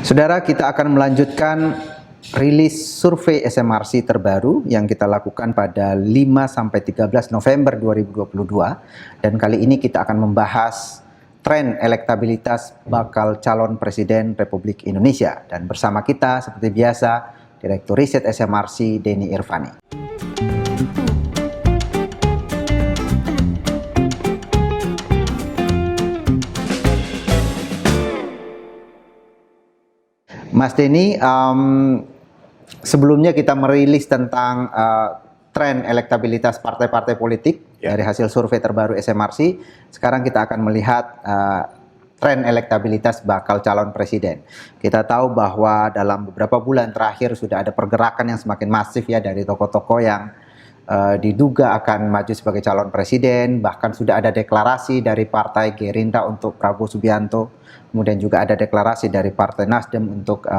Saudara, kita akan melanjutkan rilis survei SMRC terbaru yang kita lakukan pada 5-13 November 2022. Dan kali ini kita akan membahas tren elektabilitas bakal calon presiden Republik Indonesia. Dan bersama kita seperti biasa, Direktur Riset SMRC Denny Irvani. Mas Denny, sebelumnya kita merilis tentang tren elektabilitas partai-partai politik dari hasil survei terbaru SMRC. Sekarang kita akan melihat tren elektabilitas bakal calon presiden. Kita tahu bahwa dalam beberapa bulan terakhir sudah ada pergerakan yang semakin masif ya dari tokoh-tokoh yang diduga akan maju sebagai calon presiden. Bahkan sudah ada deklarasi dari Partai Gerindra untuk Prabowo Subianto. Kemudian juga ada deklarasi dari Partai Nasdem untuk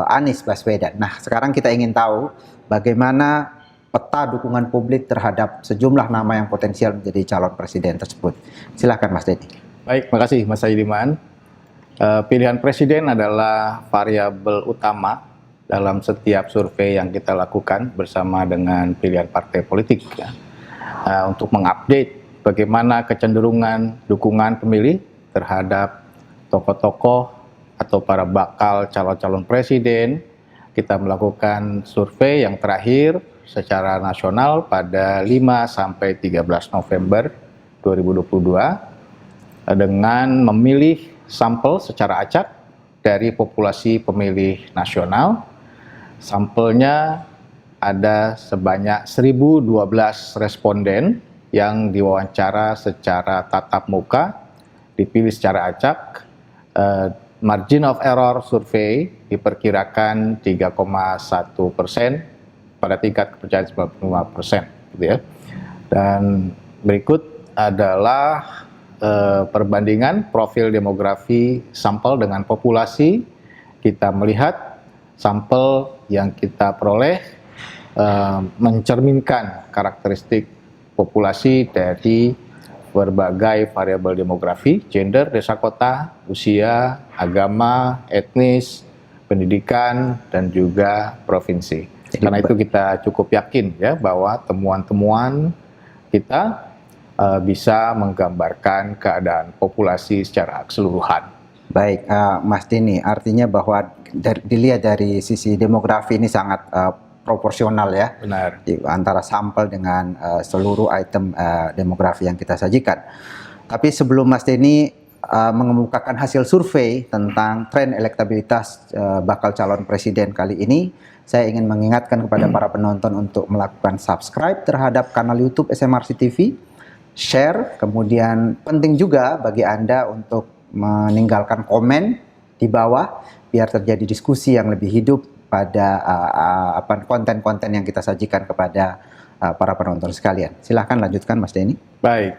Anies Baswedan. Nah, sekarang kita ingin tahu bagaimana peta dukungan publik terhadap sejumlah nama yang potensial menjadi calon presiden tersebut. Silakan Mas Denny. Baik, makasih Mas Aidiman. Pilihan presiden adalah variabel utama dalam setiap survei yang kita lakukan bersama dengan pilihan partai politik ya. Untuk mengupdate bagaimana kecenderungan dukungan pemilih terhadap tokoh-tokoh atau para bakal calon-calon presiden. Kita melakukan survei yang terakhir secara nasional pada 5-13 November 2022 dengan memilih sampel secara acak dari populasi pemilih nasional. Sampelnya ada sebanyak 1.012 responden yang diwawancara secara tatap muka, dipilih secara acak. Margin of error survei diperkirakan 3,1% pada tingkat kepercayaan 95%, gitu ya. Dan berikut adalah perbandingan profil demografi sampel dengan populasi. Kita melihat sampel yang kita peroleh mencerminkan karakteristik populasi dari berbagai variabel demografi, gender, desa kota, usia, agama, etnis, pendidikan, dan juga provinsi. Karena itu kita cukup yakin ya bahwa temuan-temuan kita bisa menggambarkan keadaan populasi secara keseluruhan. Baik, Mas Denny, artinya bahwa dilihat dari sisi demografi ini sangat proporsional ya. Benar. Antara sampel dengan seluruh item demografi yang kita sajikan. Tapi sebelum Mas Denny mengemukakan hasil survei tentang tren elektabilitas bakal calon presiden kali ini, saya ingin mengingatkan kepada para penonton untuk melakukan subscribe terhadap kanal YouTube SMRC TV, share, kemudian penting juga bagi Anda untuk meninggalkan komen di bawah biar terjadi diskusi yang lebih hidup pada konten-konten yang kita sajikan kepada para penonton sekalian. Silahkan lanjutkan Mas Denny. Baik,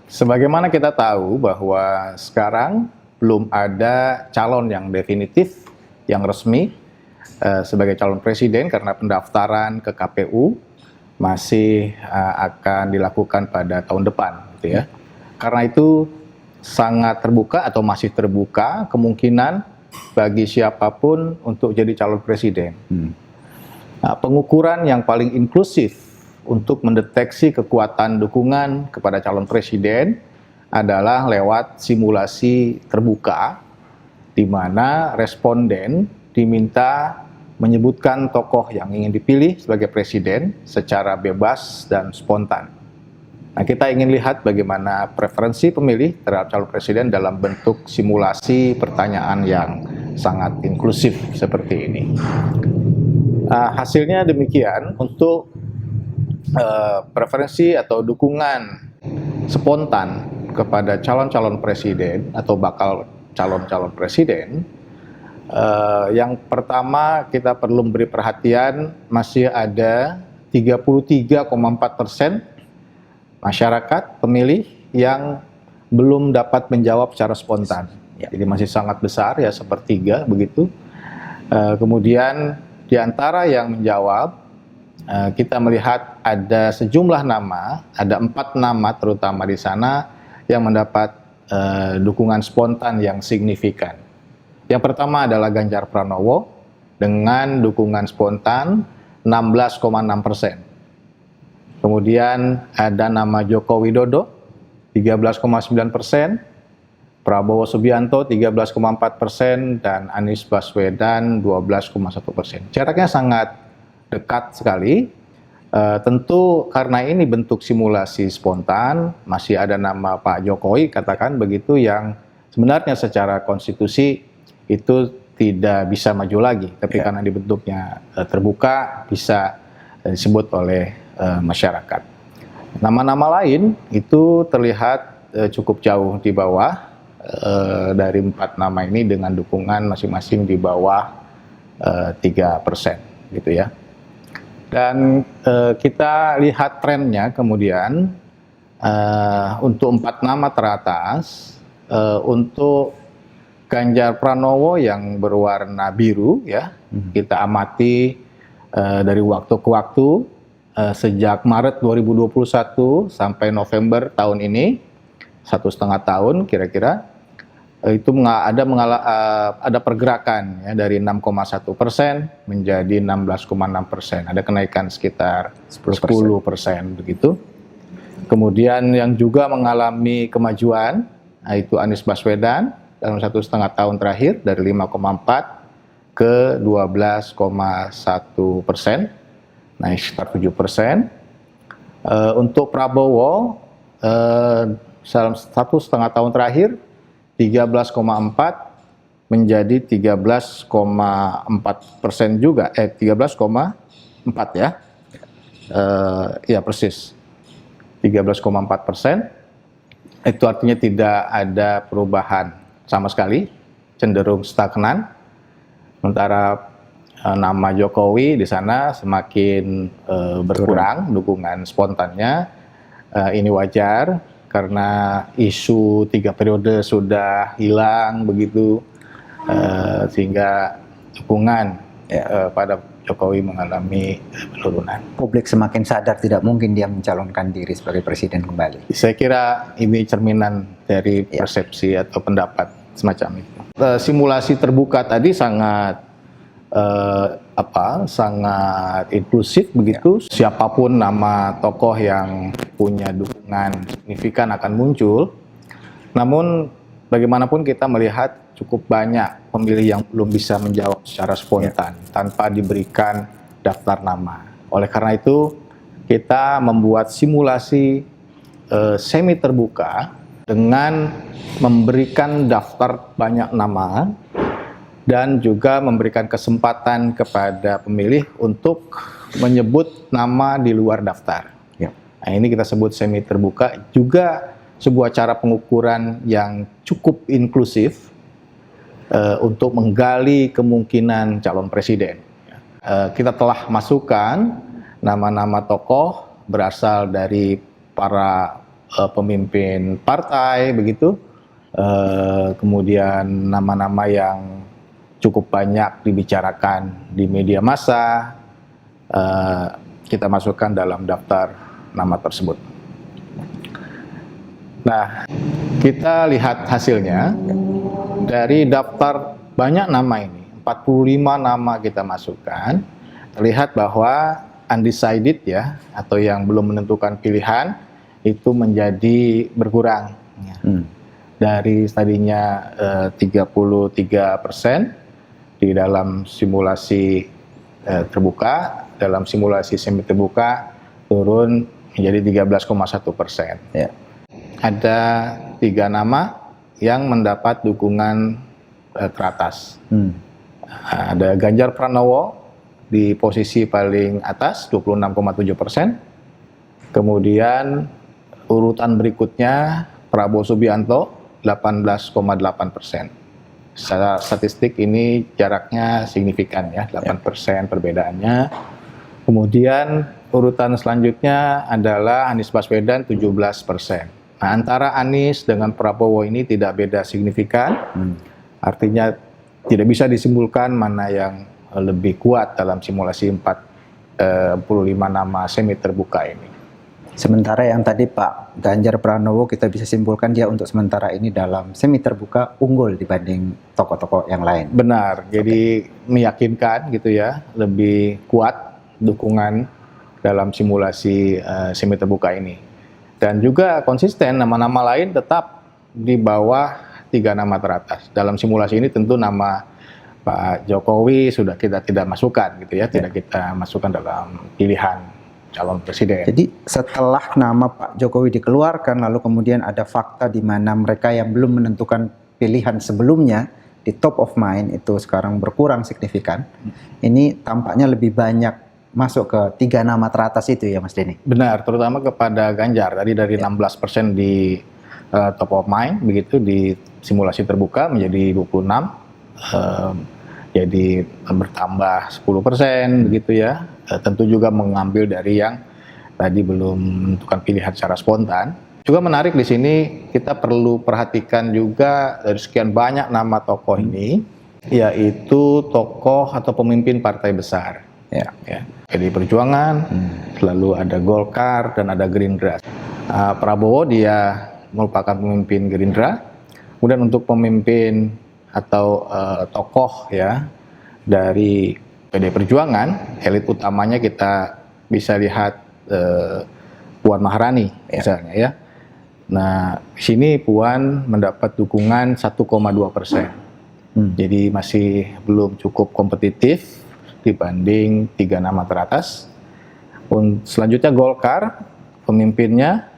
sebagaimana kita tahu bahwa sekarang belum ada calon yang definitif, yang resmi sebagai calon presiden karena pendaftaran ke KPU masih akan dilakukan pada tahun depan, gitu ya. Karena itu sangat terbuka atau masih terbuka kemungkinan bagi siapapun untuk jadi calon presiden. Nah, pengukuran yang paling inklusif untuk mendeteksi kekuatan dukungan kepada calon presiden adalah lewat simulasi terbuka, di mana responden diminta menyebutkan tokoh yang ingin dipilih sebagai presiden secara bebas dan spontan. Nah, kita ingin lihat bagaimana preferensi pemilih terhadap calon presiden dalam bentuk simulasi pertanyaan yang sangat inklusif seperti ini. Hasilnya demikian untuk preferensi atau dukungan spontan kepada calon-calon presiden atau bakal calon-calon presiden. Yang pertama kita perlu memberi perhatian, masih ada 33,4% masyarakat pemilih yang belum dapat menjawab secara spontan. Jadi masih sangat besar ya, sepertiga begitu. Kemudian di antara yang menjawab, kita melihat ada sejumlah nama, ada 4 nama terutama di sana yang mendapat dukungan spontan yang signifikan. Yang pertama adalah Ganjar Pranowo dengan dukungan spontan 16,6%. Kemudian ada nama Joko Widodo 13,9%, Prabowo Subianto 13,4%, dan Anies Baswedan 12,1%. Jaraknya sangat dekat sekali. Tentu karena ini bentuk simulasi spontan, masih ada nama Pak Jokowi, katakan begitu, yang sebenarnya secara konstitusi itu tidak bisa maju lagi, tapi karena dibentuknya terbuka bisa disebut oleh masyarakat. Nama-nama lain itu terlihat cukup jauh di bawah dari 4 nama ini dengan dukungan masing-masing di bawah 3% gitu ya. Dan kita lihat trennya kemudian untuk 4 nama teratas, untuk Ganjar Pranowo yang berwarna biru ya, kita amati dari waktu ke waktu sejak Maret 2021 sampai November tahun ini, 1,5 tahun kira-kira, itu ada pergerakan ya, dari 6,1% menjadi 16,6%. Ada kenaikan sekitar 10% begitu. Kemudian yang juga mengalami kemajuan yaitu Anies Baswedan dalam 1,5 tahun terakhir dari 5,4 ke 12,1%, naik sekitar 7%. Untuk Prabowo dalam 1,5 tahun terakhir 13,4 menjadi 13,4% juga, 13,4 ya, ya persis 13,4%. Itu artinya tidak ada perubahan sama sekali, cenderung stagnan. Sementara nama Jokowi di sana semakin berkurang dukungan spontannya. Ini wajar karena isu 3 periode sudah hilang begitu, sehingga dukungan pada Jokowi mengalami penurunan. Publik semakin sadar tidak mungkin dia mencalonkan diri sebagai presiden kembali. Saya kira ini cerminan dari persepsi atau pendapat semacam itu. Simulasi terbuka tadi sangat sangat inklusif begitu. Siapapun nama tokoh yang punya dukungan signifikan akan muncul. Namun bagaimanapun kita melihat cukup banyak pemilih yang belum bisa menjawab secara spontan tanpa diberikan daftar nama. Oleh karena itu kita membuat simulasi semi terbuka dengan memberikan daftar banyak nama dan juga memberikan kesempatan kepada pemilih untuk menyebut nama di luar daftar. Nah, ini kita sebut semi terbuka, juga sebuah cara pengukuran yang cukup inklusif untuk menggali kemungkinan calon presiden. Kita telah masukkan nama-nama tokoh berasal dari para pemimpin partai begitu, kemudian nama-nama yang cukup banyak dibicarakan di media massa, kita masukkan dalam daftar nama tersebut. Nah, kita lihat hasilnya. Dari daftar banyak nama ini, 45 nama kita masukkan, terlihat bahwa undecided ya, atau yang belum menentukan pilihan, itu menjadi berkurang. Dari tadinya 33% di dalam simulasi terbuka, dalam simulasi semi terbuka turun menjadi 13,1%. Ada 3 nama yang mendapat dukungan teratas. Ada Ganjar Pranowo di posisi paling atas 26,7%. Kemudian urutan berikutnya Prabowo Subianto 18,8%. Secara statistik ini jaraknya signifikan ya, 8% perbedaannya. Kemudian urutan selanjutnya adalah Anies Baswedan 17%. Nah, antara Anies dengan Prabowo ini tidak beda signifikan, artinya tidak bisa disimpulkan mana yang lebih kuat dalam simulasi 45 nama semi terbuka ini. Sementara yang tadi Pak Ganjar Pranowo kita bisa simpulkan dia untuk sementara ini dalam semi terbuka unggul dibanding tokoh-tokoh yang lain. Benar, jadi meyakinkan gitu ya, lebih kuat dukungan dalam simulasi semi terbuka ini. Dan juga konsisten, nama-nama lain tetap di bawah 3 nama teratas. Dalam simulasi ini tentu nama Pak Jokowi sudah kita tidak masukkan gitu ya, tidak kita masukkan dalam pilihan calon presiden. Jadi setelah nama Pak Jokowi dikeluarkan, lalu kemudian ada fakta di mana mereka yang belum menentukan pilihan sebelumnya di top of mind itu sekarang berkurang signifikan. Ini tampaknya lebih banyak masuk ke 3 nama teratas itu ya Mas Denny? Benar, terutama kepada Ganjar. Tadi dari 16% di top of mind, begitu di simulasi terbuka menjadi 26, jadi bertambah 10% begitu ya. Tentu juga mengambil dari yang tadi belum menentukan pilihan secara spontan. Juga menarik di sini kita perlu perhatikan juga dari sekian banyak nama tokoh ini, yaitu tokoh atau pemimpin partai besar. Ya. PDI Perjuangan, lalu ada Golkar dan ada Gerindra. Prabowo dia merupakan pemimpin Gerindra. Kemudian untuk pemimpin atau tokoh ya dari PDI Perjuangan, elit utamanya kita bisa lihat Puan Maharani misalnya ya. Nah, di sini Puan mendapat dukungan 1,2%. Jadi masih belum cukup kompetitif dibanding 3 nama teratas. Selanjutnya Golkar, pemimpinnya,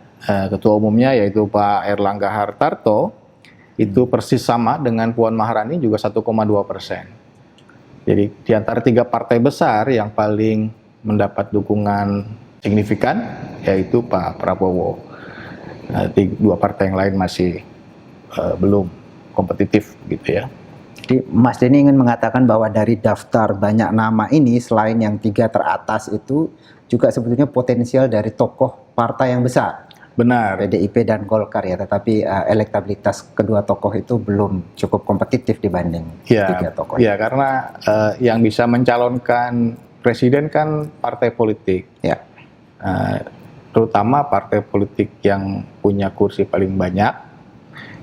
ketua umumnya yaitu Pak Erlangga Hartarto, itu persis sama dengan Puan Maharani juga 1,2%. Jadi di antara 3 partai besar yang paling mendapat dukungan signifikan yaitu Pak Prabowo. 2 partai yang lain masih belum kompetitif gitu ya. Jadi Mas Denny ingin mengatakan bahwa dari daftar banyak nama ini selain yang 3 teratas itu juga sebetulnya potensial dari tokoh partai yang besar. Benar. PDIP dan Golkar ya, tetapi elektabilitas kedua tokoh itu belum cukup kompetitif dibanding 3 tokoh. Ya, karena yang bisa mencalonkan presiden kan partai politik. Ya. Terutama partai politik yang punya kursi paling banyak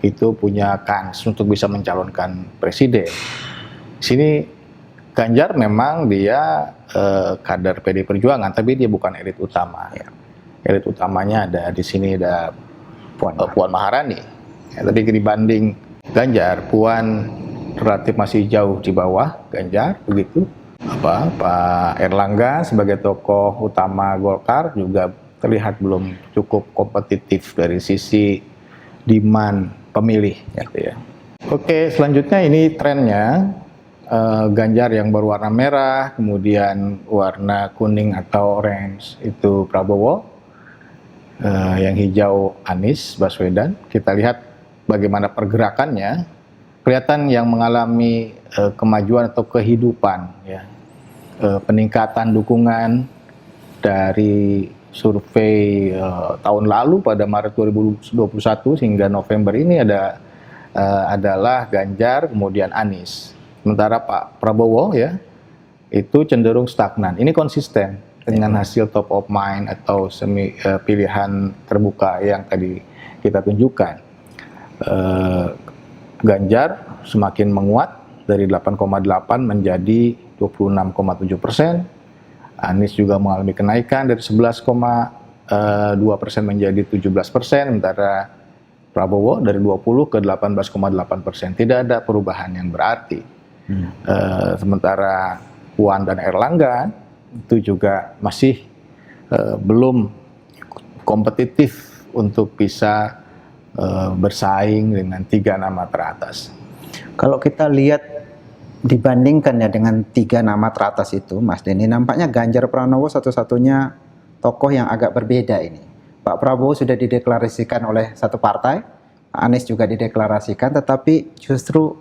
itu punya kans untuk bisa mencalonkan presiden. Di sini Ganjar memang dia kader PDI Perjuangan, tapi dia bukan elit utama. Ya. Elit utamanya ada di sini ada Puan Maharani. Ya, tapi dibanding Ganjar, Puan relatif masih jauh di bawah Ganjar, begitu. Pak Erlangga sebagai tokoh utama Golkar juga terlihat belum cukup kompetitif dari sisi demand pemilih. Gitu ya. Oke, selanjutnya ini trennya. Ganjar yang berwarna merah, kemudian warna kuning atau orange itu Prabowo. Yang hijau Anies Baswedan. Kita lihat bagaimana pergerakannya, kelihatan yang mengalami kemajuan atau kehidupan ya. Peningkatan dukungan dari survei tahun lalu pada Maret 2021 hingga November ini adalah Ganjar kemudian Anies. Sementara Pak Prabowo ya itu cenderung stagnan. Ini konsisten dengan hasil top of mind atau pilihan terbuka yang tadi kita tunjukkan. Ganjar semakin menguat dari 8,8 menjadi 26,7%. Anies juga mengalami kenaikan dari 11,2% menjadi 17%, sementara Prabowo dari 20 ke 18,8%. Tidak ada perubahan yang berarti. Sementara Puan dan Erlangga itu juga masih belum kompetitif untuk bisa bersaing dengan 3 nama teratas. Kalau kita lihat dibandingkan ya dengan 3 nama teratas itu, Mas Denny, nampaknya Ganjar Pranowo satu-satunya tokoh yang agak berbeda ini. Pak Prabowo sudah dideklarasikan oleh satu partai, Anies juga dideklarasikan, tetapi justru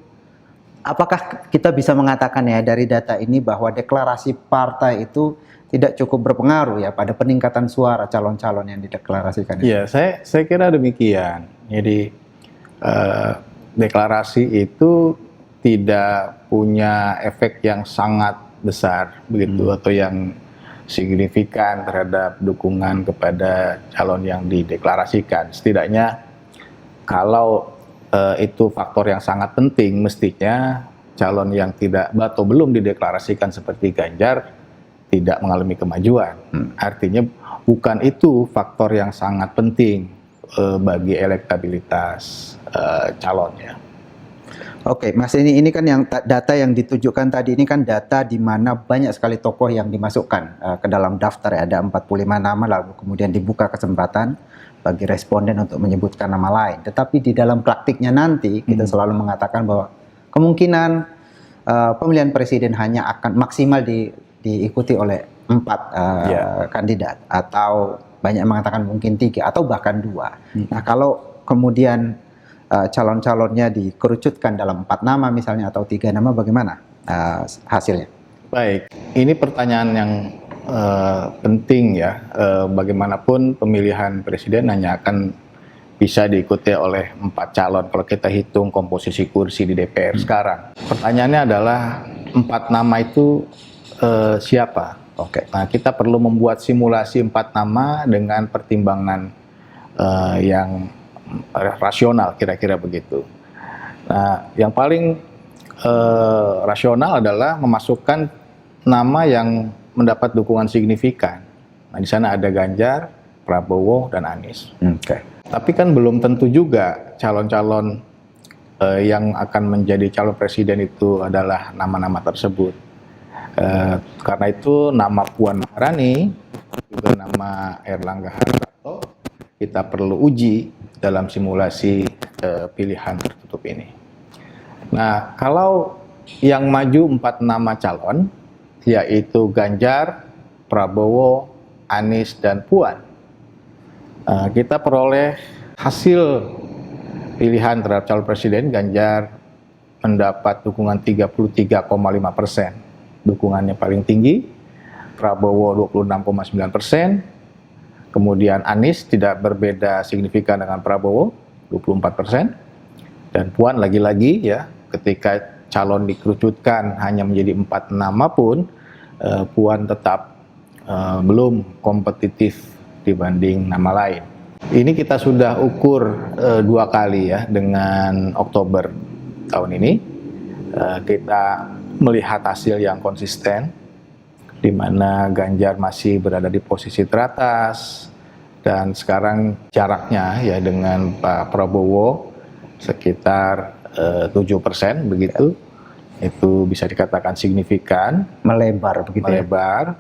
apakah kita bisa mengatakan ya dari data ini bahwa deklarasi partai itu tidak cukup berpengaruh ya pada peningkatan suara calon-calon yang dideklarasikan? Iya, saya kira demikian. Jadi deklarasi itu tidak punya efek yang sangat besar begitu atau yang signifikan terhadap dukungan kepada calon yang dideklarasikan. Setidaknya kalau itu faktor yang sangat penting, mestinya calon yang tidak atau belum dideklarasikan seperti Ganjar tidak mengalami kemajuan. Artinya bukan itu faktor yang sangat penting bagi elektabilitas calonnya. Oke, Mas, ini kan yang data yang ditujukan tadi ini kan data di mana banyak sekali tokoh yang dimasukkan ke dalam daftar ya, ada 45 nama, lalu kemudian dibuka kesempatan bagi responden untuk menyebutkan nama lain. Tetapi di dalam praktiknya nanti kita selalu mengatakan bahwa kemungkinan pemilihan presiden hanya akan maksimal diikuti oleh 4 kandidat, atau banyak mengatakan mungkin 3 atau bahkan 2. Nah, kalau kemudian calon-calonnya dikerucutkan dalam 4 nama misalnya atau 3 nama, bagaimana hasilnya? Baik, ini pertanyaan yang penting ya. Bagaimanapun pemilihan presiden hanya akan bisa diikuti oleh 4 calon kalau kita hitung komposisi kursi di DPR sekarang. Pertanyaannya adalah 4 nama itu siapa? Oke. Nah, kita perlu membuat simulasi 4 nama dengan pertimbangan yang rasional, kira-kira begitu. Nah, yang paling rasional adalah memasukkan nama yang mendapat dukungan signifikan. Nah, di sana ada Ganjar, Prabowo, dan Anies. Tapi kan belum tentu juga calon-calon yang akan menjadi calon presiden itu adalah nama-nama tersebut. Karena itu nama Puan Maharani, juga nama Erlangga Hartarto, kita perlu uji dalam simulasi pilihan tertutup ini. Nah, kalau yang maju 4 nama calon, yaitu Ganjar, Prabowo, Anies, dan Puan, kita peroleh hasil pilihan terhadap calon presiden. Ganjar mendapat dukungan 33,5%, dukungannya paling tinggi. Prabowo 26,9%. Kemudian Anies tidak berbeda signifikan dengan Prabowo, 24%. Dan Puan lagi-lagi ya, ketika calon dikerucutkan hanya menjadi 4 nama pun, Puan tetap belum kompetitif dibanding nama lain. Ini kita sudah ukur 2 kali ya, dengan Oktober tahun ini. Kita melihat hasil yang konsisten, di mana Ganjar masih berada di posisi teratas, dan sekarang jaraknya ya dengan Pak Prabowo sekitar 7% begitu. Itu bisa dikatakan signifikan, Melebar begitu ya? Melebar,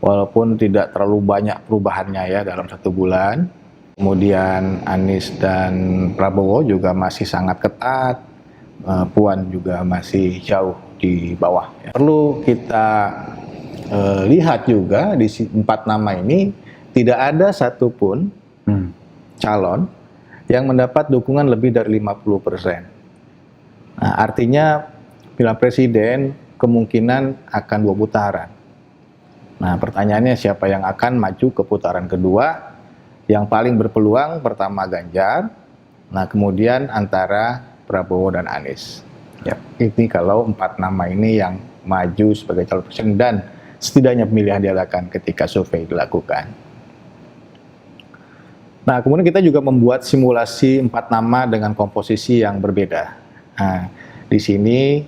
walaupun tidak terlalu banyak perubahannya ya dalam 1 bulan. Kemudian Anies dan Prabowo juga masih sangat ketat, Puan juga masih jauh di bawah. Perlu kita lihat juga di 4 nama ini tidak ada satupun calon yang mendapat dukungan lebih dari 50%. Nah, artinya pilihan presiden kemungkinan akan 2 putaran. Nah, pertanyaannya siapa yang akan maju ke putaran kedua? Yang paling berpeluang pertama Ganjar, nah kemudian antara Prabowo dan Anies. Ya, ini kalau 4 nama ini yang maju sebagai calon presiden dan setidaknya pemilihan diadakan ketika survei dilakukan. Nah, kemudian kita juga membuat simulasi 4 nama dengan komposisi yang berbeda. Nah, di sini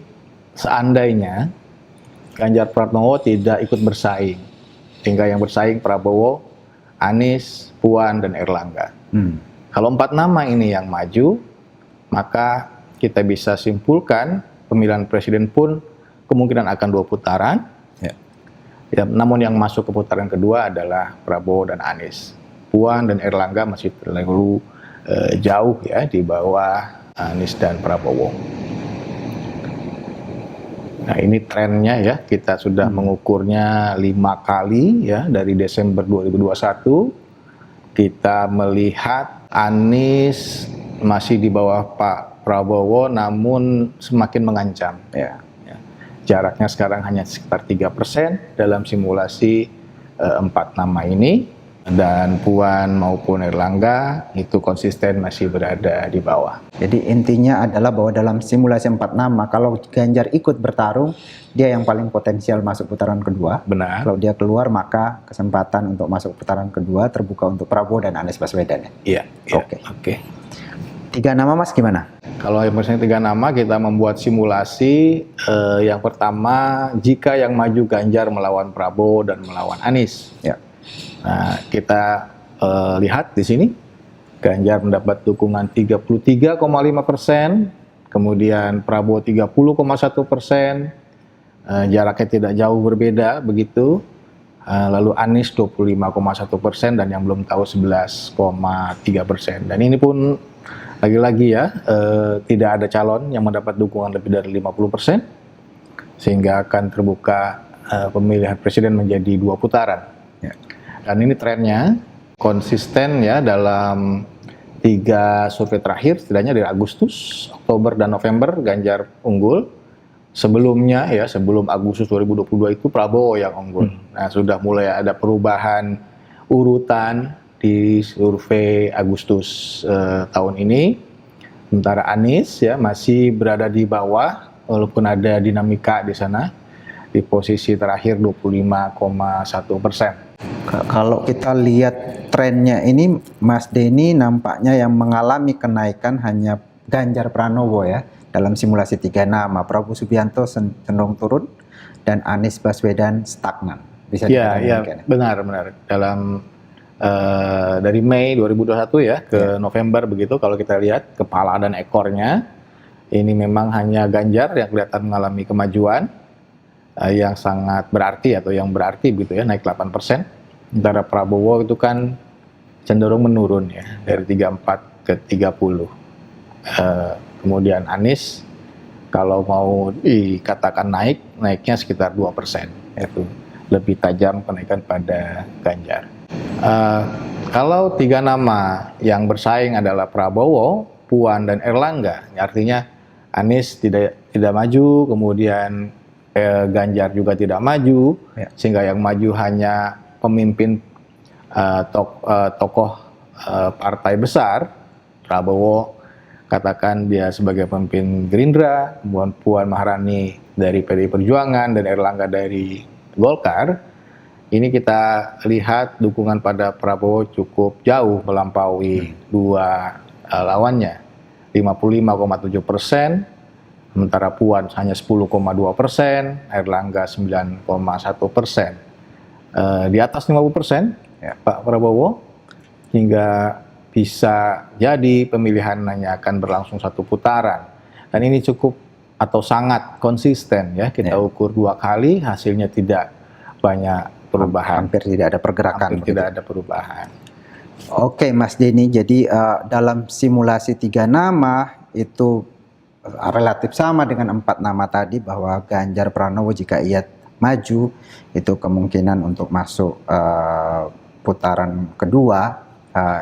seandainya Ganjar Pranowo tidak ikut bersaing, sehingga yang bersaing Prabowo, Anies, Puan, dan Erlangga. Kalau 4 nama ini yang maju, maka kita bisa simpulkan pemilihan presiden pun kemungkinan akan 2 putaran. Ya, namun yang masuk ke putaran kedua adalah Prabowo dan Anies. Puan dan Erlangga masih terlalu jauh ya di bawah Anies dan Prabowo. Nah, ini trennya ya, kita sudah mengukurnya 5 kali ya dari Desember 2021. Kita melihat Anies masih di bawah Pak Prabowo namun semakin mengancam ya. Jaraknya sekarang hanya sekitar 3% dalam simulasi 4 nama ini. Dan Puan maupun Erlangga itu konsisten masih berada di bawah. Jadi intinya adalah bahwa dalam simulasi 4 nama, kalau Ganjar ikut bertarung, dia yang paling potensial masuk putaran kedua. Benar. Kalau dia keluar, maka kesempatan untuk masuk putaran kedua terbuka untuk Prabowo dan Anies Baswedan. Iya. Oke. 3 nama Mas gimana? Kalau yang misalnya 3 nama, kita membuat simulasi. Yang pertama, jika yang maju Ganjar melawan Prabowo dan melawan Anies. Ya. Nah, kita lihat di sini, Ganjar mendapat dukungan 33,5%, kemudian Prabowo 30,1%, jaraknya tidak jauh berbeda begitu. Lalu Anies 25,1% dan yang belum tahu 11,3%. Dan ini pun lagi-lagi ya, tidak ada calon yang mendapat dukungan lebih dari 50%, sehingga akan terbuka pemilihan presiden menjadi 2 putaran. Ya. Dan ini trennya konsisten ya dalam 3 survei terakhir, setidaknya dari Agustus, Oktober, dan November Ganjar unggul. Sebelumnya ya, sebelum Agustus 2022 itu Prabowo yang unggul. Nah, sudah mulai ada perubahan urutan di survei Agustus tahun ini. Sementara Anies ya masih berada di bawah, walaupun ada dinamika di sana, di posisi terakhir 25,1%. Kalau kita lihat trennya ini, Mas Denny nampaknya yang mengalami kenaikan hanya Ganjar Pranowo ya. Dalam simulasi 3 nama, Prabowo Subianto cenderung turun dan Anies Baswedan stagnan. Bisa Ya, dikatakan benar. Dalam dari Mei 2021 ya ke November begitu, kalau kita lihat kepala dan ekornya, ini memang hanya Ganjar yang kelihatan mengalami kemajuan yang sangat berarti atau yang berarti begitu ya, naik 8%. Sementara Prabowo itu kan cenderung menurun ya, dari 34 ke 30. Kemudian Anies kalau mau dikatakan naiknya sekitar 2%, yaitu lebih tajam kenaikan pada Ganjar. Kalau 3 nama yang bersaing adalah Prabowo, Puan, dan Erlangga, artinya Anies tidak maju, kemudian Ganjar juga tidak maju, sehingga yang maju hanya pemimpin tokoh partai besar. Prabowo katakan dia sebagai pemimpin Gerindra, kemudian Puan Maharani dari PDI Perjuangan, dan Erlangga dari Golkar. Ini kita lihat dukungan pada Prabowo cukup jauh melampaui 2 lawannya, 55,7%, sementara Puan hanya 10,2%, Erlangga 9,1%. Di atas 50% ya, Pak Prabowo, hingga bisa jadi pemilihan hanya akan berlangsung 1 putaran. Dan ini cukup atau sangat konsisten ya, kita ukur 2 kali, hasilnya tidak banyak perubahan. Hampir tidak ada pergerakan. Hampir tidak ada perubahan. Oke Mas Denny, jadi dalam simulasi 3 nama itu relatif sama dengan 4 nama tadi, bahwa Ganjar Pranowo jika ia maju itu kemungkinan untuk masuk putaran kedua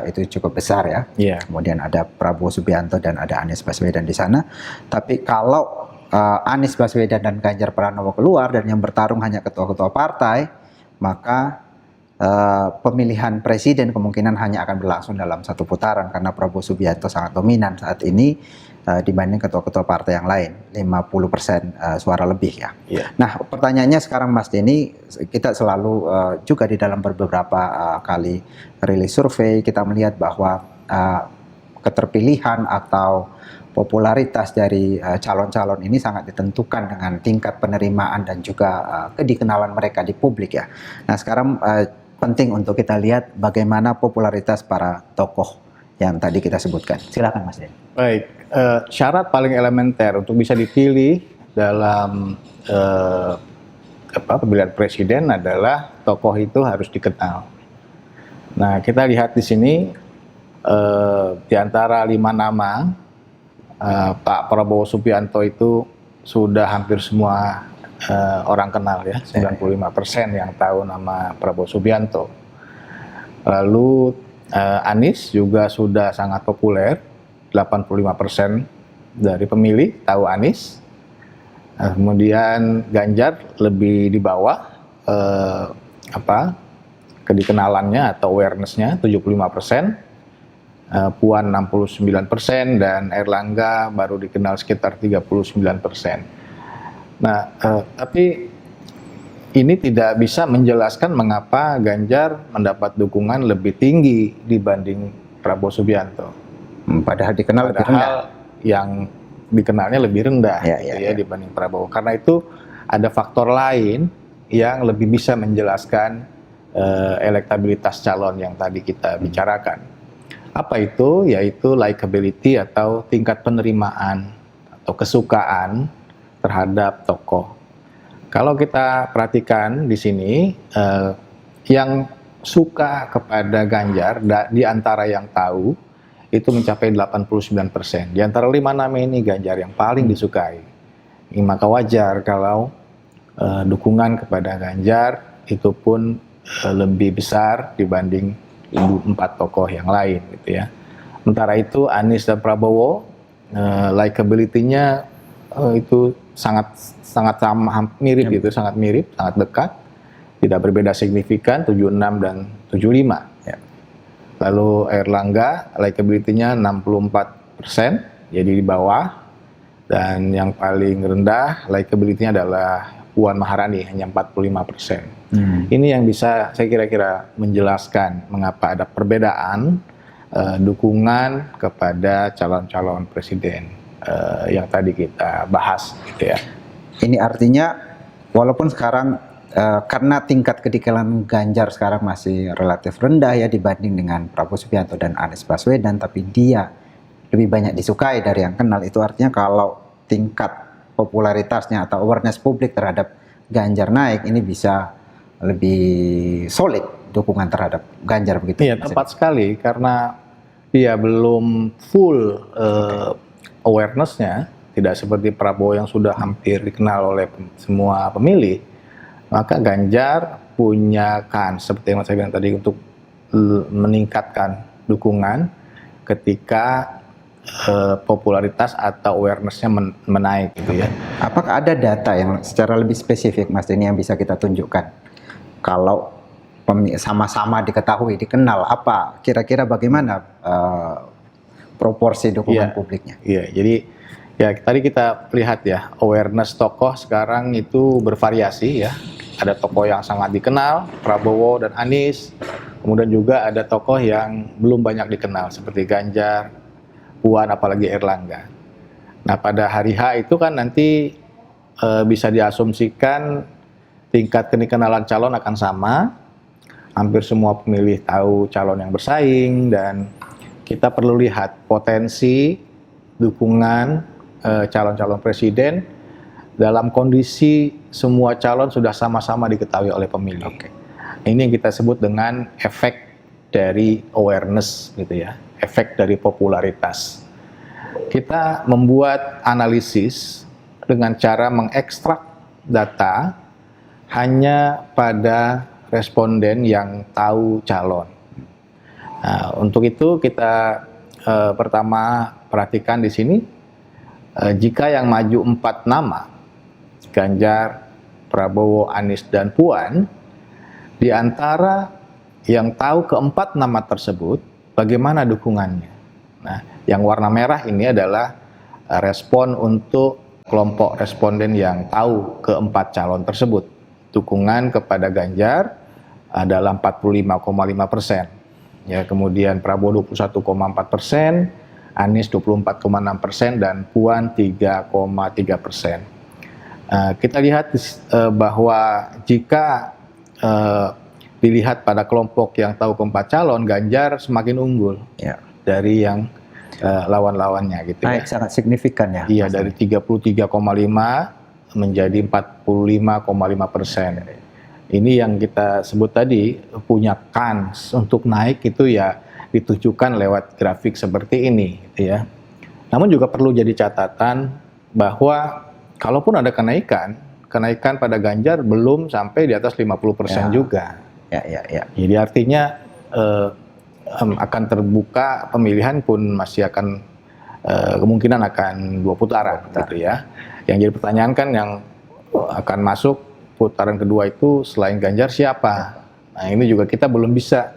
itu cukup besar ya. Yeah. Kemudian ada Prabowo Subianto dan ada Anies Baswedan di sana. Tapi kalau Anies Baswedan dan Ganjar Pranowo keluar dan yang bertarung hanya ketua-ketua partai, maka pemilihan presiden kemungkinan hanya akan berlangsung dalam 1 putaran, karena Prabowo Subianto sangat dominan saat ini dibanding ketua-ketua partai yang lain, 50% suara lebih ya. Yeah. Nah, pertanyaannya sekarang Mas Denny, kita selalu juga di dalam beberapa kali rilis survei kita melihat bahwa keterpilihan atau popularitas dari calon-calon ini sangat ditentukan dengan tingkat penerimaan dan juga kedikenalan mereka di publik ya. Nah, sekarang penting untuk kita lihat bagaimana popularitas para tokoh yang tadi kita sebutkan. Silakan Mas Denny. Baik, syarat paling elementer untuk bisa dipilih dalam pemilihan presiden adalah tokoh itu harus dikenal. Nah, kita lihat di sini di antara 5 nama, Pak Prabowo Subianto itu sudah hampir semua orang kenal ya, 95% yang tahu nama Prabowo Subianto. Lalu Anies juga sudah sangat populer, 85% dari pemilih tahu Anies. Kemudian Ganjar lebih di bawah, kedikenalannya atau awareness-nya 75%, Puan 69%, dan Erlangga baru dikenal sekitar 39%. Nah, tapi ini tidak bisa menjelaskan mengapa Ganjar mendapat dukungan lebih tinggi dibanding Prabowo Subianto. Padahal dikenal lebih rendah. Padahal yang dikenalnya lebih rendah dibanding Prabowo. Karena itu ada faktor lain yang lebih bisa menjelaskan elektabilitas calon yang tadi kita bicarakan. Apa itu? Yaitu likability atau tingkat penerimaan atau kesukaan terhadap tokoh. Kalau kita perhatikan di sini, yang suka kepada Ganjar di antara yang tahu itu mencapai 89%. Di antara 5 nama ini Ganjar yang paling disukai. Maka wajar kalau dukungan kepada Ganjar itu pun lebih besar dibanding 4 tokoh yang lain gitu ya. Sementara itu Anies dan Prabowo likability-nya itu sangat sama, mirip gitu, sangat mirip, sangat dekat. Tidak berbeda signifikan 76 dan 75 ya. Lalu Erlangga likability-nya 64%, jadi di bawah. Dan yang paling rendah likability-nya adalah Puan Maharani, hanya 45%. Ini yang bisa saya kira-kira menjelaskan mengapa ada perbedaan dukungan kepada calon-calon presiden yang tadi kita bahas gitu ya. Ini artinya walaupun sekarang karena tingkat kedikenalan Ganjar sekarang masih relatif rendah ya dibanding dengan Prabowo Subianto dan Anies Baswedan, tapi dia lebih banyak disukai dari yang kenal. Itu artinya kalau tingkat popularitasnya atau awareness publik terhadap Ganjar naik, ini bisa lebih solid dukungan terhadap Ganjar begitu. Iya, tepat sekali, karena dia belum full awareness-nya, tidak seperti Prabowo yang sudah hampir dikenal oleh semua pemilih. Maka Ganjar punya seperti yang saya bilang tadi, untuk meningkatkan dukungan ketika popularitas atau awareness-nya menaik gitu ya. Apakah ada data yang secara lebih spesifik Mas ini yang bisa kita tunjukkan? Kalau sama-sama diketahui, dikenal, apa kira-kira bagaimana proporsi dukungan publiknya? Iya, jadi ya tadi kita lihat ya, awareness tokoh sekarang itu bervariasi ya. Ada tokoh yang sangat dikenal, Prabowo dan Anies. Kemudian juga ada tokoh yang belum banyak dikenal seperti Ganjar, Puan, apalagi Erlangga. Nah, pada hari H itu kan nanti bisa diasumsikan tingkat kedikenalan calon akan sama. Hampir semua pemilih tahu calon yang bersaing, dan kita perlu lihat potensi dukungan calon-calon presiden dalam kondisi semua calon sudah sama-sama diketahui oleh pemilih. Ini yang kita sebut dengan efek dari awareness gitu ya, efek dari popularitas. Kita membuat analisis dengan cara mengekstrak data hanya pada responden yang tahu calon. Nah, untuk itu kita pertama perhatikan di sini, jika yang maju 4 nama, Ganjar, Prabowo, Anies, dan Puan, di antara yang tahu keempat nama tersebut, bagaimana dukungannya? Nah, yang warna merah ini adalah respon untuk kelompok responden yang tahu keempat calon tersebut. Dukungan kepada Ganjar adalah 45,5%. Ya, kemudian Prabowo 21,4%, Anies 24,6%, dan Puan 3,3%. Kita lihat bahwa jika dilihat pada kelompok yang tahu keempat calon, Ganjar semakin unggul dari yang lawan-lawannya gitu. Naik sangat signifikan ya. Iya, dari 33,5 menjadi 45,5%. Ini yang kita sebut tadi, punya kans untuk naik itu ya ditujukan lewat grafik seperti ini gitu ya. Namun juga perlu jadi catatan bahwa kalaupun ada kenaikan pada Ganjar belum sampai di atas 50% juga. Jadi artinya akan terbuka pemilihan pun masih akan kemungkinan akan 2 putaran gitu ya. Yang jadi pertanyaan kan yang akan masuk putaran kedua itu selain Ganjar siapa? Nah, ini juga kita belum bisa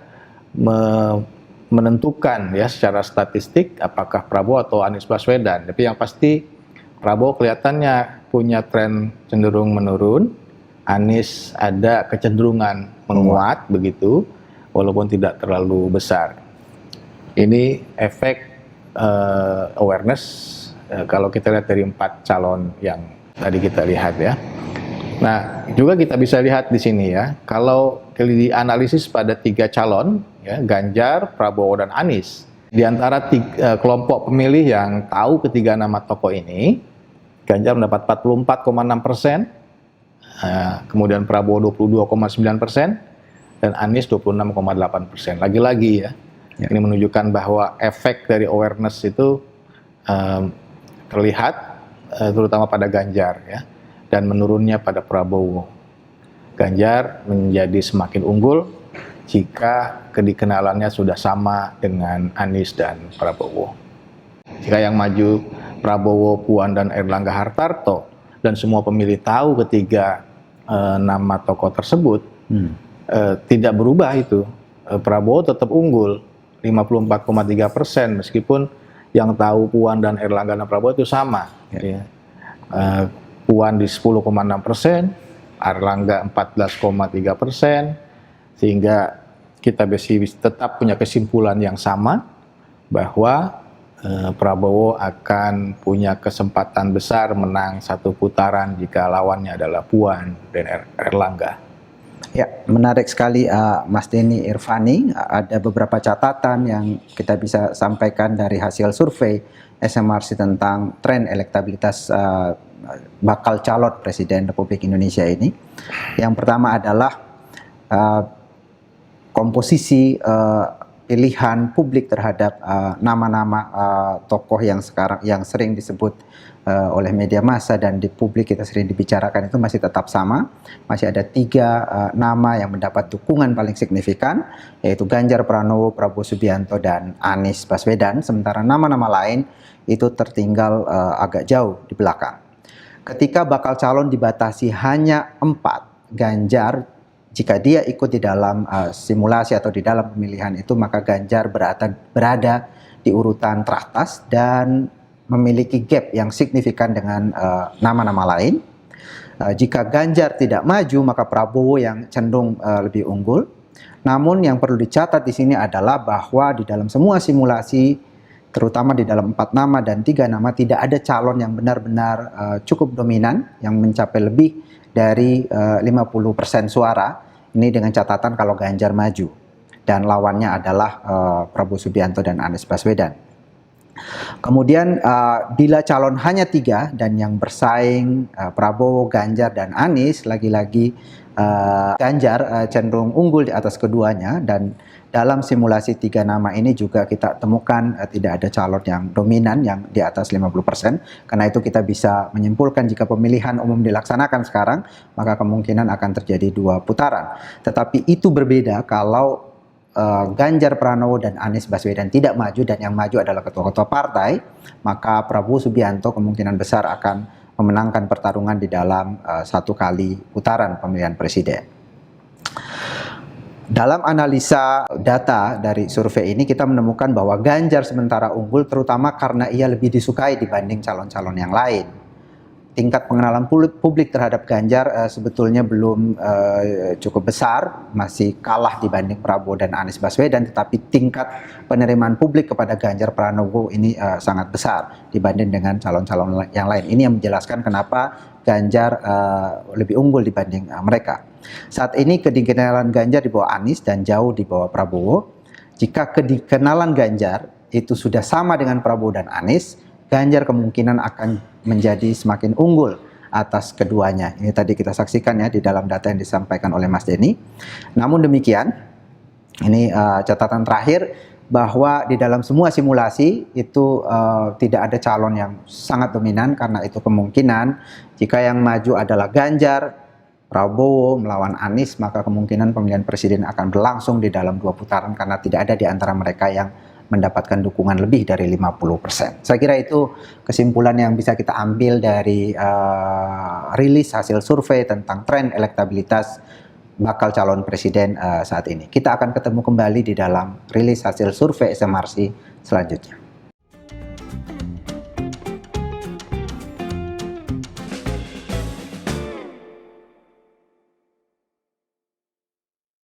menentukan ya secara statistik apakah Prabowo atau Anies Baswedan. Tapi yang pasti Prabowo kelihatannya punya tren cenderung menurun, Anies ada kecenderungan menguat begitu, walaupun tidak terlalu besar. Ini efek awareness kalau kita lihat dari 4 calon yang tadi kita lihat ya. Nah, juga kita bisa lihat di sini ya, kalau dianalisis pada 3 calon, ya, Ganjar, Prabowo, dan Anies, di antara kelompok pemilih yang tahu ketiga nama tokoh ini, Ganjar mendapat 44,6%, kemudian Prabowo 22,9%, dan Anies 26,8%. Lagi-lagi ya, ini menunjukkan bahwa efek dari awareness itu terlihat terutama pada Ganjar ya, dan menurunnya pada Prabowo. Ganjar menjadi semakin unggul jika kedikenalannya sudah sama dengan Anies dan Prabowo. Jika yang maju Prabowo, Puan, dan Erlangga Hartarto, dan semua pemilih tahu ketiga nama tokoh tersebut, tidak berubah itu. Prabowo tetap unggul 54,3%, meskipun yang tahu Puan dan Erlangga dan Prabowo itu sama. Ya. Puan di 10,6%, Erlangga 14,3%, sehingga kita tetap punya kesimpulan yang sama bahwa Prabowo akan punya kesempatan besar menang 1 putaran jika lawannya adalah Puan dan Erlangga. Ya, menarik sekali Mas Denny Irvani. Ada beberapa catatan yang kita bisa sampaikan dari hasil survei SMRC tentang tren elektabilitas bakal calon Presiden Republik Indonesia ini. Yang pertama adalah komposisi pilihan publik terhadap nama-nama tokoh yang sering disebut oleh media massa dan di publik kita sering dibicarakan itu masih tetap sama. Masih ada 3 nama yang mendapat dukungan paling signifikan, yaitu Ganjar Pranowo, Prabowo Subianto, dan Anies Baswedan. Sementara nama-nama lain itu tertinggal agak jauh di belakang. Ketika bakal calon dibatasi hanya 4, Ganjar, jika dia ikut di dalam simulasi atau di dalam pemilihan itu, maka Ganjar berada di urutan teratas dan memiliki gap yang signifikan dengan nama-nama lain. Jika Ganjar tidak maju, maka Prabowo yang cenderung lebih unggul. Namun yang perlu dicatat di sini adalah bahwa di dalam semua simulasi, terutama di dalam 4 nama dan 3 nama, tidak ada calon yang benar-benar cukup dominan yang mencapai lebih dari 50% suara. Ini dengan catatan kalau Ganjar maju dan lawannya adalah Prabowo Subianto dan Anies Baswedan. Kemudian bila calon hanya 3 dan yang bersaing Prabowo, Ganjar, dan Anies, lagi-lagi Ganjar cenderung unggul di atas keduanya, dan dalam simulasi 3 nama ini juga kita temukan tidak ada calon yang dominan yang di atas 50%. Karena itu kita bisa menyimpulkan jika pemilihan umum dilaksanakan sekarang, maka kemungkinan akan terjadi 2 putaran. Tetapi itu berbeda kalau Ganjar Pranowo dan Anies Baswedan tidak maju dan yang maju adalah ketua-ketua partai, maka Prabowo Subianto kemungkinan besar akan memenangkan pertarungan di dalam 1 kali putaran pemilihan presiden. Dalam analisa data dari survei ini kita menemukan bahwa Ganjar sementara unggul terutama karena ia lebih disukai dibanding calon-calon yang lain. Tingkat pengenalan publik terhadap Ganjar sebetulnya belum cukup besar, masih kalah dibanding Prabowo dan Anies Baswedan, tetapi tingkat penerimaan publik kepada Ganjar Pranowo ini sangat besar dibanding dengan calon-calon yang lain. Ini yang menjelaskan kenapa Ganjar lebih unggul dibanding mereka. Saat ini kedikenalan Ganjar di bawah Anies dan jauh di bawah Prabowo. Jika kedikenalan Ganjar itu sudah sama dengan Prabowo dan Anies, Ganjar kemungkinan akan menjadi semakin unggul atas keduanya. Ini tadi kita saksikan ya di dalam data yang disampaikan oleh Mas Denny. Namun demikian, ini catatan terakhir bahwa di dalam semua simulasi itu tidak ada calon yang sangat dominan, karena itu kemungkinan jika yang maju adalah Ganjar, Prabowo melawan Anies, maka kemungkinan pemilihan presiden akan berlangsung di dalam 2 putaran karena tidak ada di antara mereka yang mendapatkan dukungan lebih dari 50%. Saya kira itu kesimpulan yang bisa kita ambil dari rilis hasil survei tentang tren elektabilitas bakal calon presiden saat ini. Kita akan ketemu kembali di dalam rilis hasil survei SMRC selanjutnya.